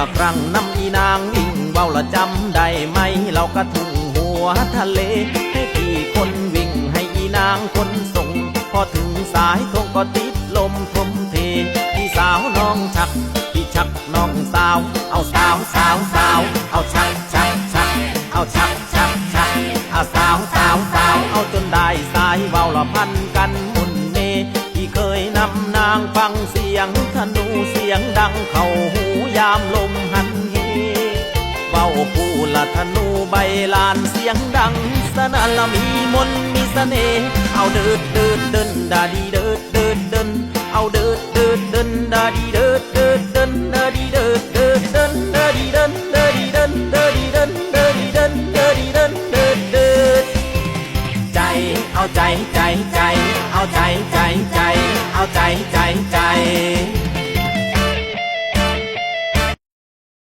อครั้งน้ำอีนางวิ่งเบาละจำได้ไหมเรากระถึงหัวทะเลให้พี่คนวิ่งให้อีนางคนส่งพอถึงสายทงก็ติดลมทมเทพี่สาวน้องชักพี่ชักน้องสาวเอาสาวสาวสาวเอาชักชักชักเอาชักชักชักเอาสาวสาวสาวเอาจนได้สายเบาละพันกันมุนเมพี่เคยนำนางฟังเสียงธนูเสียงดังเข้าหูยามลมหันเหเบาผู้ละธนูใบลานเสียงดังสนั่นละมีมนมีเสน่ห์เอาเดินเดินเดินดาดีเดินเดินเดิน